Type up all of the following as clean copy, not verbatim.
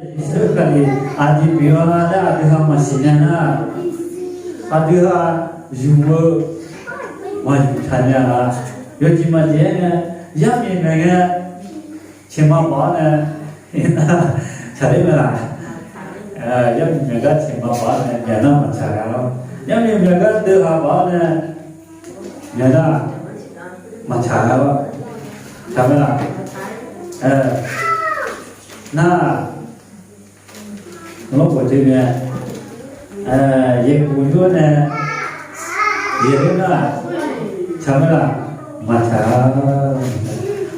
Sekali adi biwana adiha masinyana adiha jumbo majutanya yoji majenya yami menga cema bana ina cari mera yami menga cema bana yana macara yami menga deha bana yana macara camera na nó của chị nè việc của chúa nè việc đó là chấm là mà chả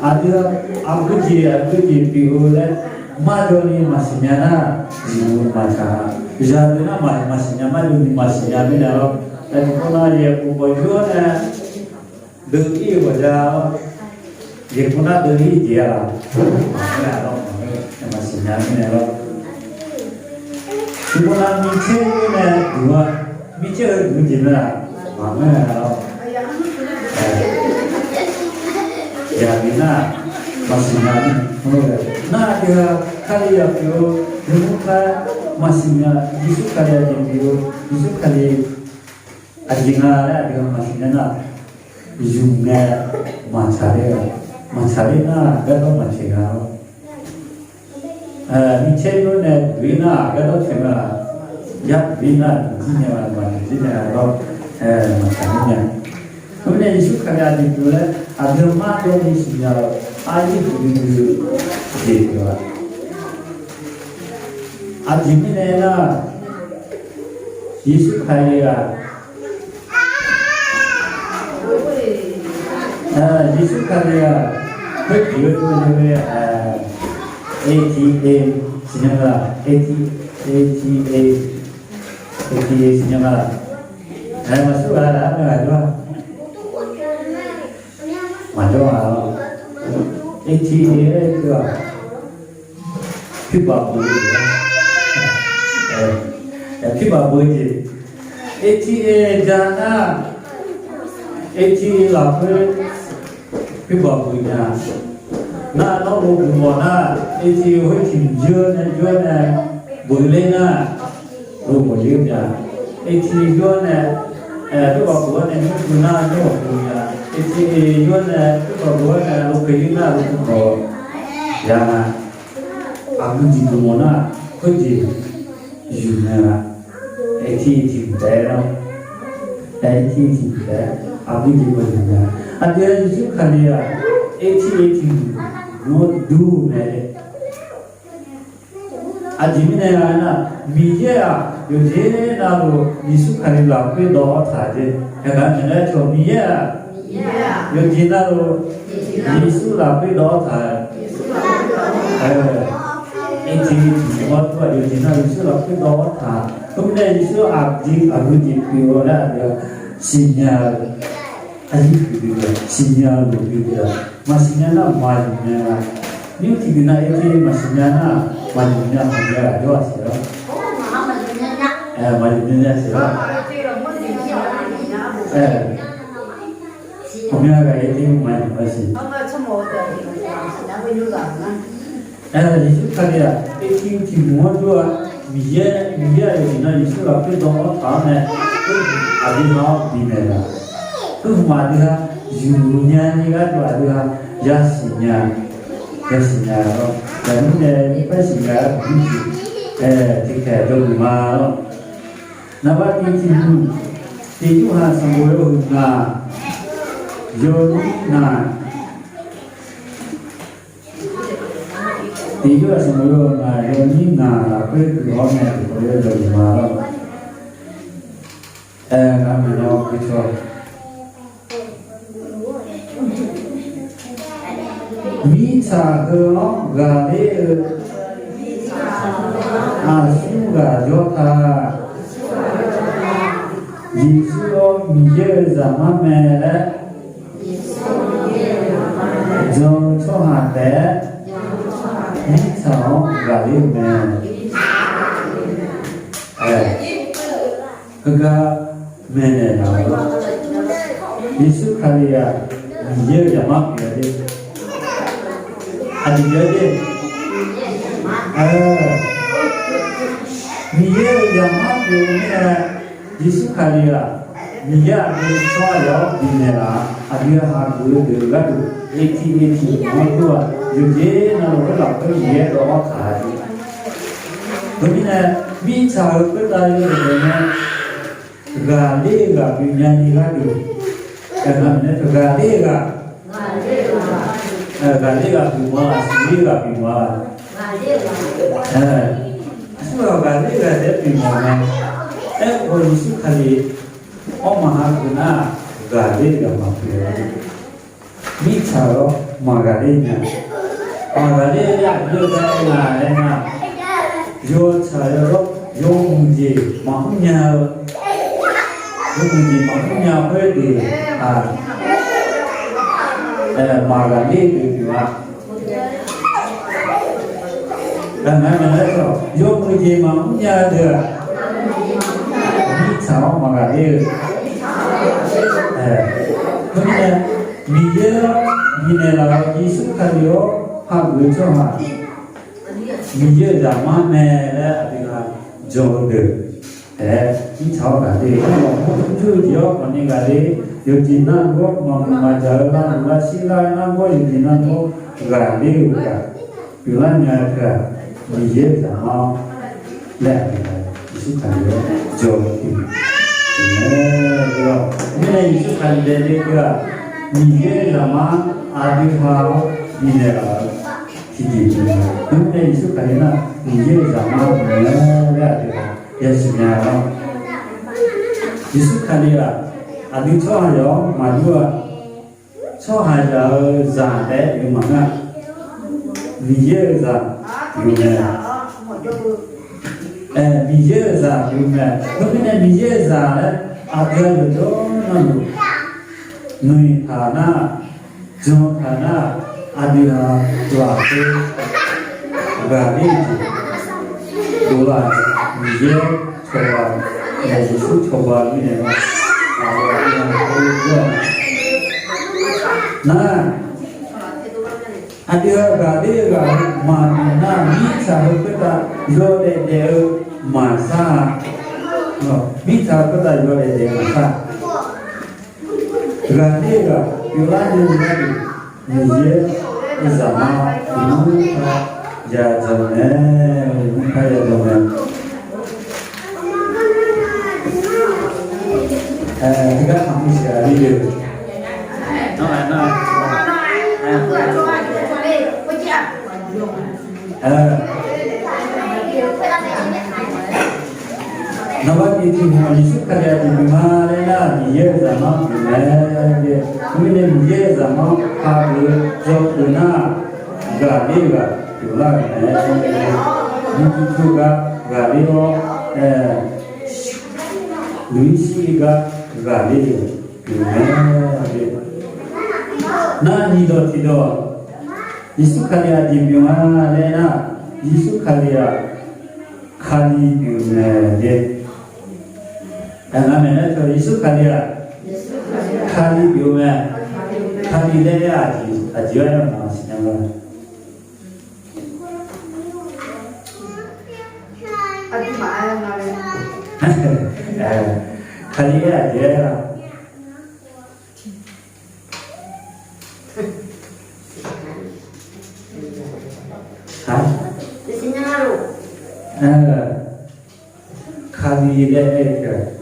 ada aku ji piu le madoni masinyana jiu macha jadena masinya madoni masinya ni dalam dan kona ye ku bojo na deki boja ye kona deki dia la masinya ni dalam Sebulan mice ni dua mice dua lah, mana kalau ya bina masih nani, nah dia kali ya pio, muka masihnya isu kali aja pio, isu kali ajingan dia masihnya na, ijungnya macari na, kalau macam mice itu ni bina kalau cuma ya bina ni macam macamnya. Kemudian isu kaya di bulan agama dari sinyal aji dulu gitu. Aji ni lah isu kaya kerja tu ni ATA sinyal ATA sinyal masuk ada macam ATA itu pipa boleh ATA jana ATA lapar pipa boleh na nó một món na thì hơi thịnh dưa này bồi lên na rồi một liếc nhà thì dưa này cái bọc bữa này nó cứ na nó một nhà thì dưa này cái bọc bữa này nó cái na nó cũng có ya ăn gì cũng món na có gì dùng này thì thịnh té nó thì thịnh té ăn gì cũng dùng nhà anh ấy giúp khai à ATA no do me ajimine ana miya yo jene na lo nisu khani la pe do tha je ga mena cho miya yo jina lo nisu la pe do tha ATA mo to yo jina nisu la pe do tha kemudian nisu abdi aruji pio la sinyal aji juga sinyal juga masihnya na majunya ni tigina itu masihnya na majunya ada dua sih majunya sih punya kayak itu masih itu kali ya itu timur dua biaya itu na itu lapor dong tanah itu ada mau dimana tu madha junya ni kan madha jasnya dan ni pasti kan tiga doma nabat itu hal semula na jona itu semula na jona apa itu orang yang boleh doma kami nak kita Misa gelong gale asuga jota Yesuo miye zama mere Jom chohate Misa gale me Kega mene na Yesu kaliya miye zama mere Adik jadi 미에 야마교네 이스카리아 미야 미쳐요 미네라 아비아 하고들가도 에티에티 모두와 유제나로 라고 예로 가지 그러면 미차를 끝다리는 가리가 비냐니가도 그러면 가리가 비와 시리가 비와 가리가 대비모네 에고이스카리 엄마하구나 가리가 막혀요 미차로 마가리냐 마가리야 요다나 요차로 용지 마음냐 회디 마가리 그와 나나나서 용지 마음냐들 미차로 마가리 근데 미제 미네라 이스카리오 하고저하 미제 자마네라 아비가 조드 이 차가리 모두지요 언니가리 요지나고 마마자라나 시라나고 요지나고 가리우가 유란야가 미제 자마 네 이스카리오 조드 네 이스카리오가 미제 자마 아비하 미네라 기지 근데 이스카리나 미제 자마 미네라 예수냐 이스카리아 아디 처하여 마주아 처하여 자데 유마가 미제자 유메 미제자 유메 그런데 미제자 아디아도 너무 누이타나 정타나 아디아 좋아해 가리지 돌아 미제 초바 예수 초바이네 나 아디아 가리가 마나 미차부터 요레데 마사 미차부터 요레데 마사 가리가 요라는 미제 자마 이누카 야자네 무카야자네 kita kamu sekali deh. Nama itu Yesus kaya di mana dia zaman dia, kemudian dia zaman hari jauhna galiga, jualan, itu juga galio, luisiga galiga, nah nido tido, Yesus kaya di mana Yesus kaya kali di mana dia. Namanya itu Yesus kali biume kali deh aji yang masih nama. Kali aji ya. Hah? Kali deh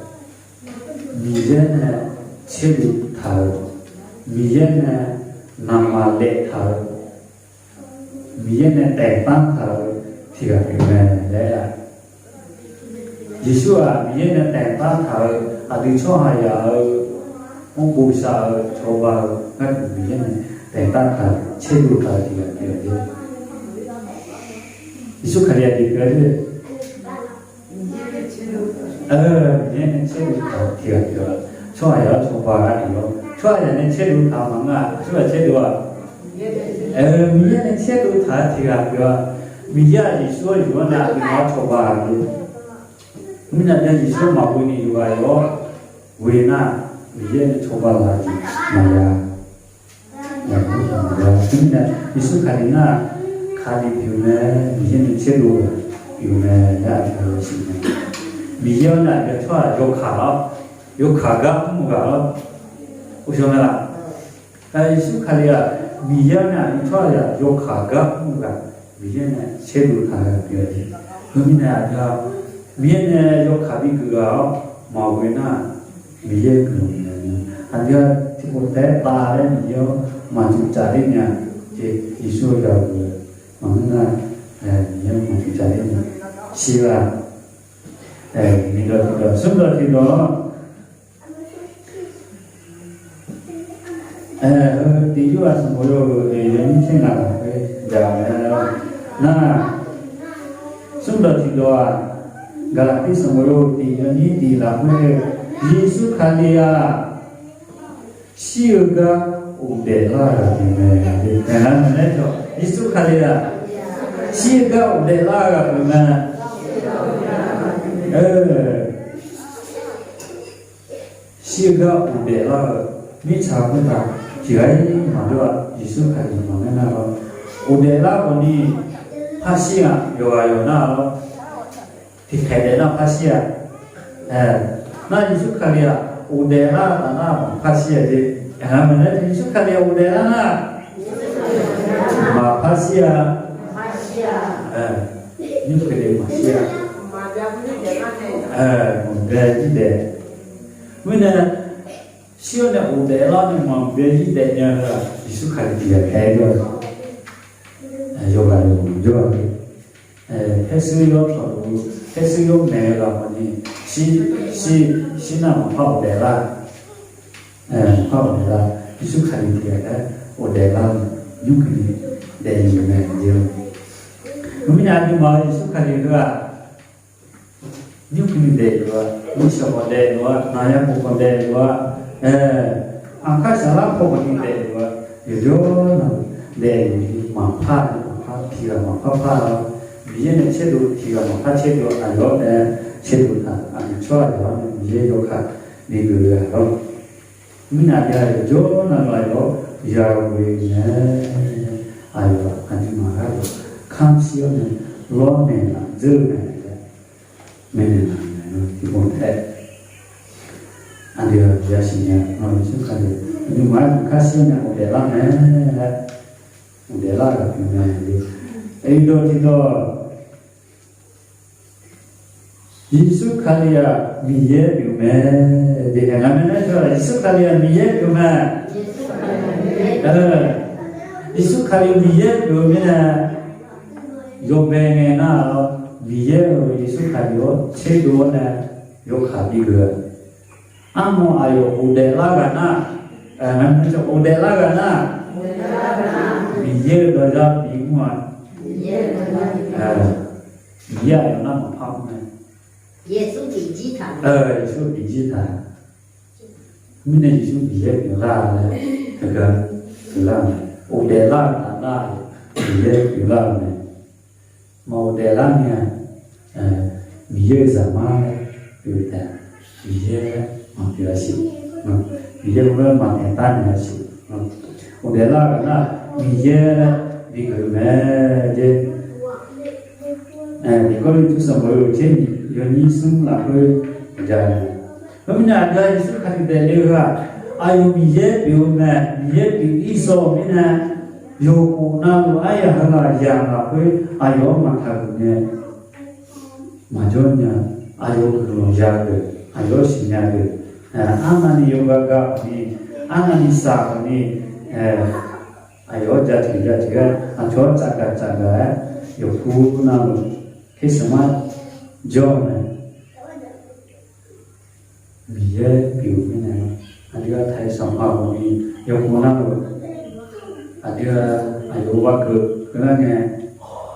미제네 체리 타오 미제네 나마레 타오 미제네 대빵 타오 티가 되네 예수와 미제네 대빵 타오 아디 초하야 공부사 초바 그 미제네 대빵 타오 체리 타오 티가 되네 예수 가리야 되거든 얘는 체류가 되어요. 좋아요, 좋아요. 좋아요는 체류 다 망아. 좋아 체류와. 얘는 체류 다 되어요. 미야지 소유나 이거 좋아요. 우리는 이제 술 먹으니 이거요. 왜나 얘는 좋아하지 마야. 근데 이수 가리나 卡里有呢，你现在切入有呢，那个是呢，米要呢就错有卡了，有卡个木个了，为什么啦？苏卡里啊，米要呢你错呀有卡个木个，米要呢切入卡个表的，我们呢叫米呢有卡比个毛龟呢，米要个呢，อันเดียวที่ผมแต่ตาแล้ว米要มาจุดจ่ายเนี่ยที่ยิสุยาวมันน่ะ米要มาจุดจ่ายเนี่ยชีวะมีดอกสุดดอกที่ดอกที่อยู่อ่ะสมมุติยังไม่ใช่นะอย่างน่ะสุดดอกที่ดอกกาลที่สมมุติที่ยังนี้ที่ละเมื่อยิสุคาลียา시우가 오데라가 되네. 나는 내가 이수카리라 시우가 오데라가 그러면 시우가 오데라 미차보다 기가이 말이야 이수카리 말하나 오데라 보니 파시야 요아요나 디카데나 파시야 나 이수카리야 udara tanah pasir je, mana Yesus kali udara na, pasir, ni kali pasir, beji deh, mana siapa udara ni mau beji dehnya Yesus kali dia kayak juga, Yesus yo mereka ni. si nama Odela, Yesus kali dia Odela nyukli dari mana dia, kami ada mau Yesus kali dia nyukli dari dia, musuh dari dia, naya bukan dari dia, angkat salah pokoknya dari dia, itu dari mampu tiga mampu biar ni cedo tiga mampu cedo ayo cedo anu cua ayo biar juga dibuat ayo, mina dia jo nang ayo Yahwehnya ayo anjing marah kamsione lone na zerne menena tibon andia biasanya Yesus kali ini mah kasihnya udela itu Yesus kali ya biye yume dengan mana tu Yesus kali ya biye yume Yesus kali biye yume yume na biye Yesus kali yo cedo na yo khabi ge amo ayo udela gana mana tu udela gana biye doja bingwa biye yo nama pam Yesus biji tan. Yesus biji tan. Mina Yesus biji pula le, kega pula. Udela tanah biji pula le. Mau udela ni, biji zaman pula. Biji mampu asyik. Biji pula mampu tan asyik. Udela kana biji dikemen je. Kalau itu semua je. Yesus lalu jalan. Kami ada Yesus kali berlewat. Ayo biye biume, biye biiso mina yokuna lu ayah hala yang lalu ayo makarnya. Majonya ayo keluarga, ayo sinyal. Anani yoga ni, anani sah ni. Ayo jadi, ayo jaga, yokuna lu kesemat. John biye biumena adia thai sampa ni yokona adia ayowa ke kana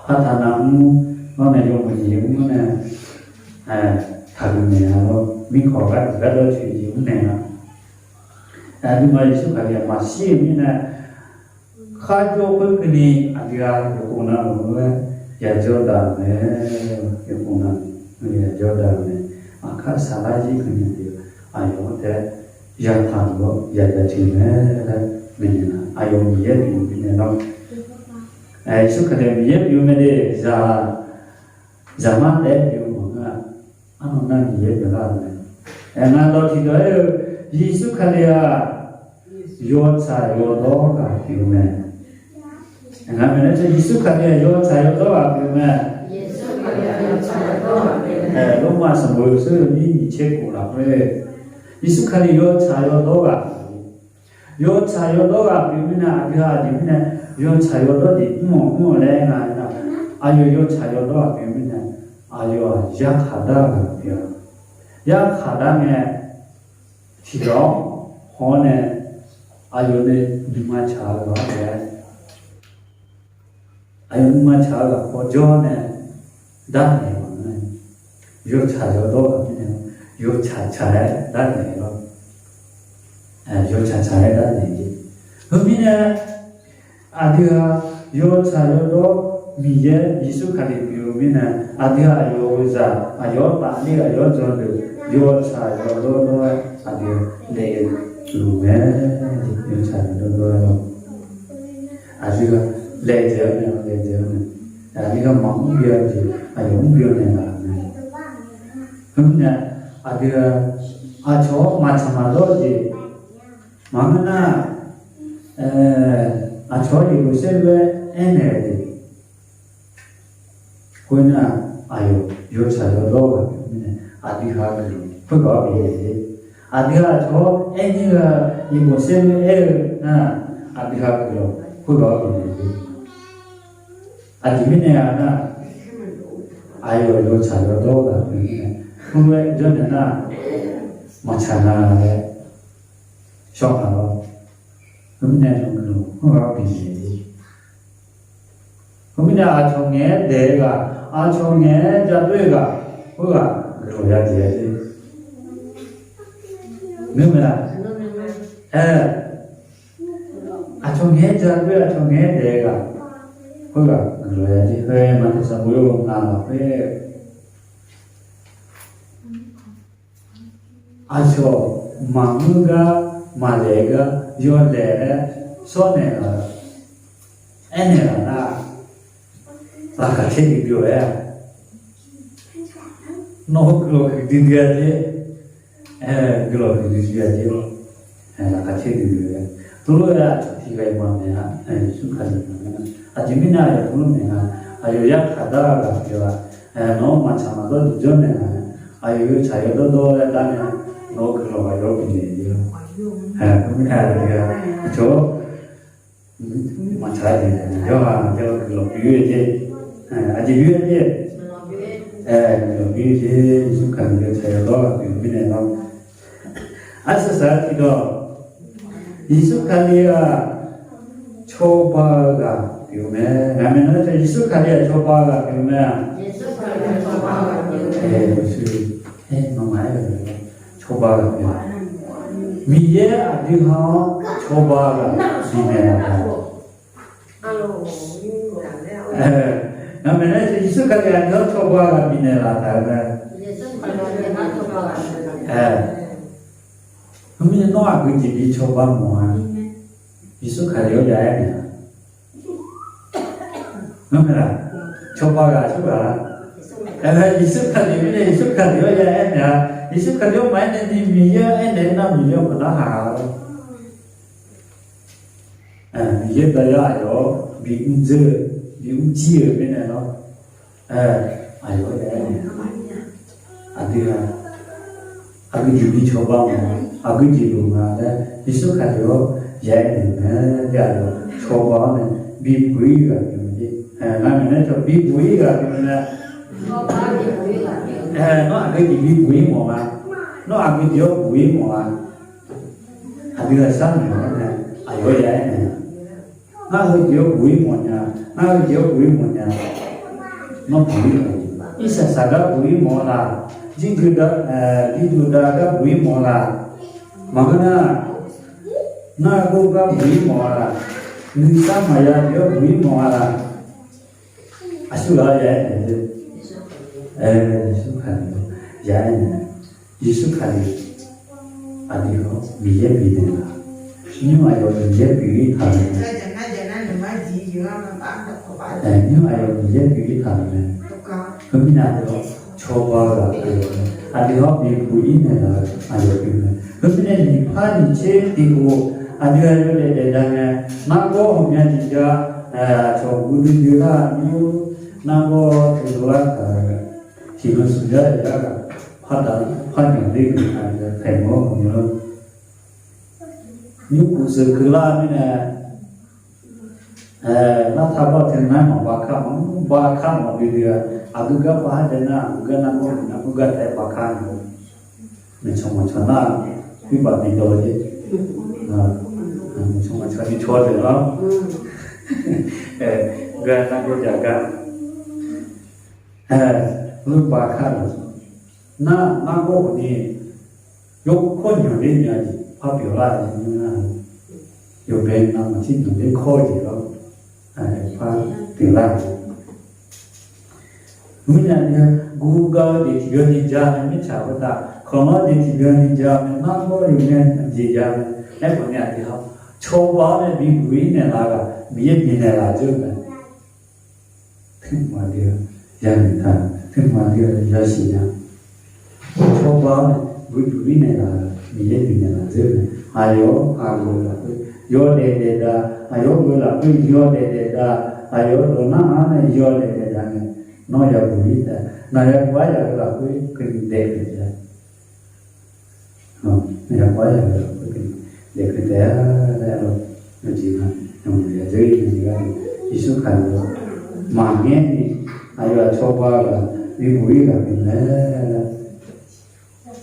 patanamu nona yomuyimuna thagune alo mikhoga gado chiyimuna adi mai su kali masi mina khajo kuni adia yokona ya jodan yokona ya Jordan maka salah je kena dia ayo te yang tahu ya jadi mana ayo dia ni no 예수 그리스도의 유명의 자만의 유명가 아무나 이해가 나도 기도해요. 예수 그리스도 요차 요도가 유명 그러면 예수 그리스도 요차 요도가 유명 로마서 뭐였어요? 이 책고라 그래. 예수 그리스도 요차요도가 요차요도가 비미나 아비하디미나 요차요도디 뭐래나 아유 요차요도가 비미나 아유 약하다가 비야 약하다에 기도 혼에 아유네 누마 차가 돼 아유 누마 차가 고전에 다네 요차요도가 그냥 요차차에 다네요. 요차차에 다네지. 그러면 아디가 요차요도 미에 예수 그리스도면 아디가 요자 요바니가 요존도 요차요도도 아디 내 루메 요차요도도 아디가 레제는 아디가 멍비야지 용비야네. 그러면 아디가 저 마찬가지지 마음나 저 이곳에 에너지 보이나 아유 요차요도 아디가 그거 비지 아디가 저 에너지가 이곳에 아디가 그거 비지 아디미네야나 아유 요차요도가 그왜 전에나 마찬가지에 쇼하고 그러면 그거 비지 그러면 아종에 내가 아종에 자도가 그거 그러야지 그러면 아종에 자도 아종에 내가 그거 그러야지 회만 해서 모여 나와 아저 마무가 말레가 요레 손에가 에네라나 아까 책이 비어야 노그로 그디가지 그로 그디가지 아까 책이 비어야 도로야 티가 뭐냐 순간에 아지미나야 보면은 아유 약하다가 비어야 너무 많잖아도 전에 아유 자유도 다음에 너 그거 여기 있네요. 그러니까 저 맞아야 되네. 저 그거 위에지 아직 위에지 위에지 익숙한 게 자유도 위에는 아스사티도 익숙한이야 초바가 비우면 라면은 익숙한이야 초바가 비우면 무슨 너무해요. 초바가 위에 아디하 초바가 비네라. 그러면 익숙하게 아니라 초바가 비네라 다가. 그러면 너가 그 집이 초바 뭐야? 익숙하게 여자야 그냥. 그러면 초바가 익숙하게 그냥 익숙하게 여자야 그냥. 익숙하게 많이 내 미야 내나 미야 그나 하고 미야 다야요 미음지 그네요 아이고 네 아디가 아기지 줘봐 아기지로가 익숙하게요 얘는 야요 줘봐는 비부이가 되는지 나는 저 비부이가 되면 nó ăn cái gì bí quý mà nó ăn cái gì quý mà bây giờ sao nữa nè ai có vậy nè nó cái gì quý mà nha nó cái gì quý mà nha nó quý ít sao đó quý mà là chính cái đó đi du đó quý mà là mà cái nó cũng có quý mà là người sao mà ra quý mà là 아주 나야 익숙하네요. 야는 익숙하니 아니요 미에 비네라. 신유마요 미에 비위 다르네. 하면 딴데 거 봐야 돼. 네, 아유 이제 비비 타네. 그러니까 그러면 초바가 아니요 미부인에나 아니요 그러면 이 판이 제대로 아니요 대단해 나고 하면 진짜 저 우리가 요 나고 들어와 기분 수자야 판이 되게 아니요 대모요 뉴스 그라미네 나타봐 되나 바카 비디야 아두가 봐야되나 아두가 대 바카 정말 전화 휘바디 도지 정말 저기 좋아되나 나고 자가 그 바카 나고 니 욕콘 요리냐지 파비올라 요벤 나무 진짜 코지로 파 들라 문제는 구가 디변이 자면 차보다 거머디 디변이 자면 나고 유면 지자 해보니 아니야 초반에 미부인에 나가 미에 비내라 주면 특마디야 야미타 특마디야 야시냐 초반에 미부인에 나가 미에 비내라 주면 아요 아고라 요레데다 아요고라 그 요레데다 아요로나 안에 요레데다 너야 보이다 나야 봐야 그 데데다 내가 봐야 그 데데다로 지금 우리가 저희가 이숙하고 망에 아요 초바가 미국이가 있네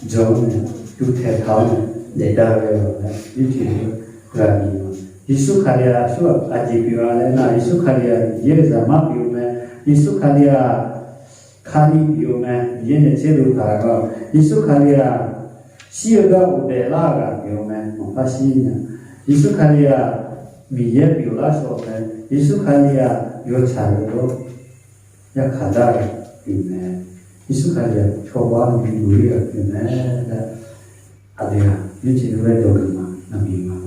저는 두태타는 내다요 이제 그러니 이숙하리아 수업 아직 비와나 이숙하리아 예자마 비오면 이숙하리아 카니 비오면 얘네 제대로 가가 이숙하리아 시어가 오데라가 비오면 파시냐 이숙하리아 미예 비올라서면 이숙하리아 요차로 약하다 비오면 이숙하리아 초반 비우리가 비오면 아들아 이제 왜 저기만 남이만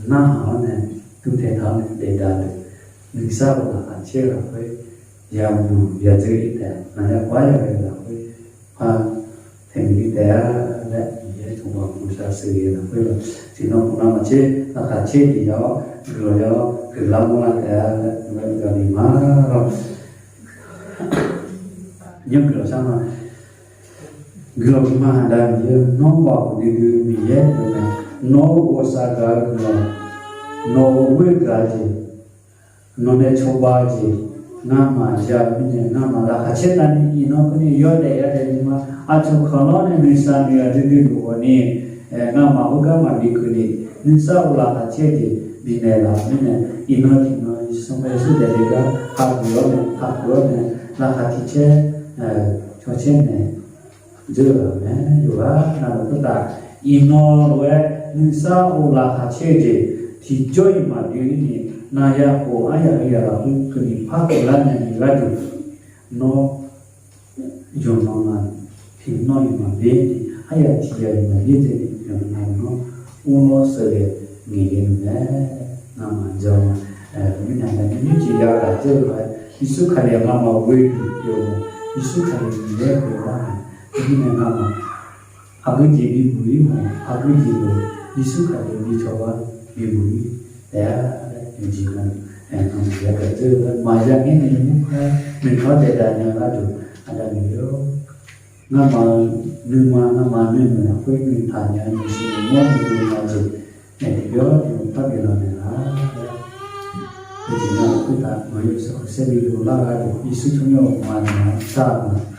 나하네 두테타네 데다데 닉사보다 같이 가고 야무 야즈이데 나야 과야게다 파 템기데야 이제 정말 무사스게다 그리고 지금 보나마치 같이 디요 그러요 그라모나데야 그러니마로 그러잖아 그러기만 한다면 너무 우리들이에 no osaga no wegaji no ne chobaji nama jamine nama la hachenani ino kuni yode yade ma achu kholone nisami adidi boni nama ugama dikuni nisa ula hachedi binela mine ino kino somesu delega habuone la hachiche chochene jurane yuwa nama ino nisa ula hacheje ti joy ma dini naya o aya aya kuni pakelanya ni laju no jonona ti no ma de aya ti ya ma de no uno sere ngin ne nama jama mina na ni ji ya ka je ba isu khale ma ma we yo isu khale ni le ko ba ni na 아버지 미부이모 아버지도 이숙하게 미쳐와 미부이 대야 지금 우리가 그 마장에는 mình 대단해가지고 하다니요 나만 누마는 나쁘게 mình 다냐 무슨 뭐를 가지고 내가 좀 답변하네라 그지나 그다 뭐여서 세비로 나가지고 이숙통요 많이 싸고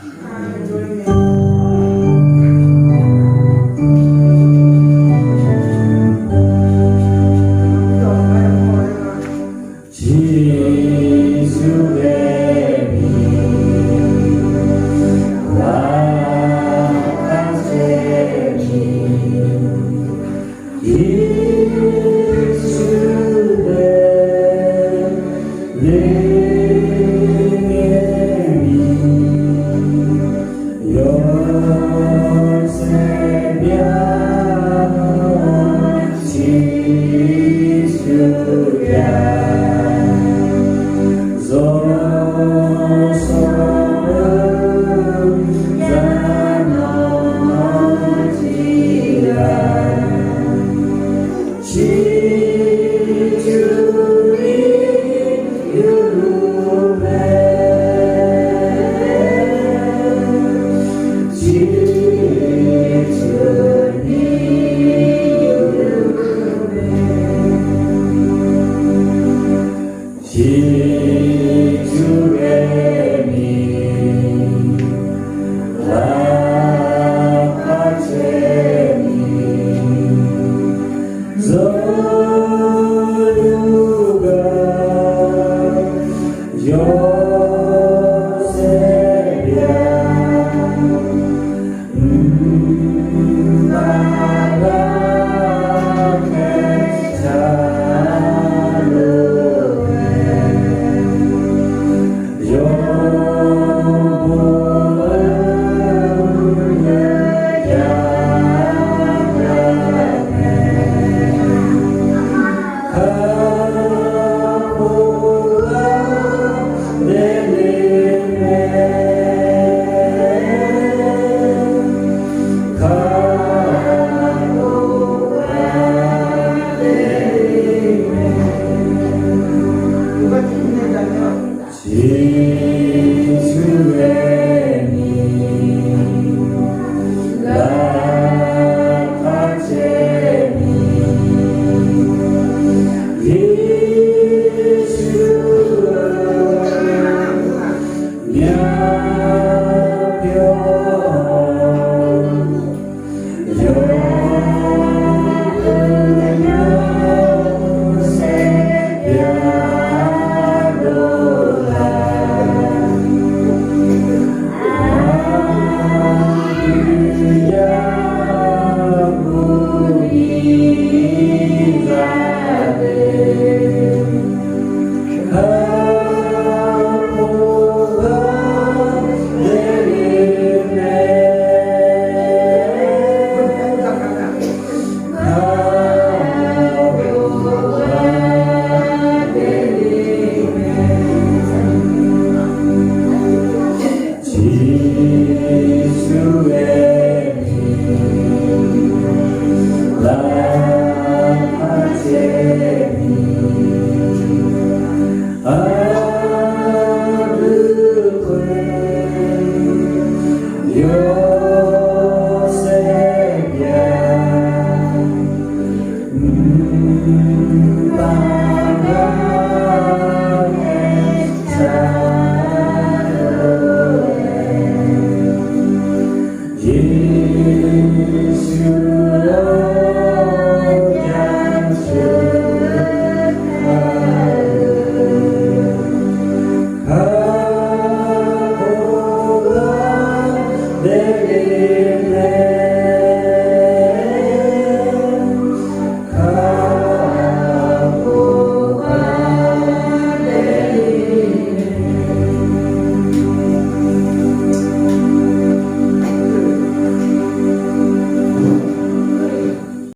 Yeah.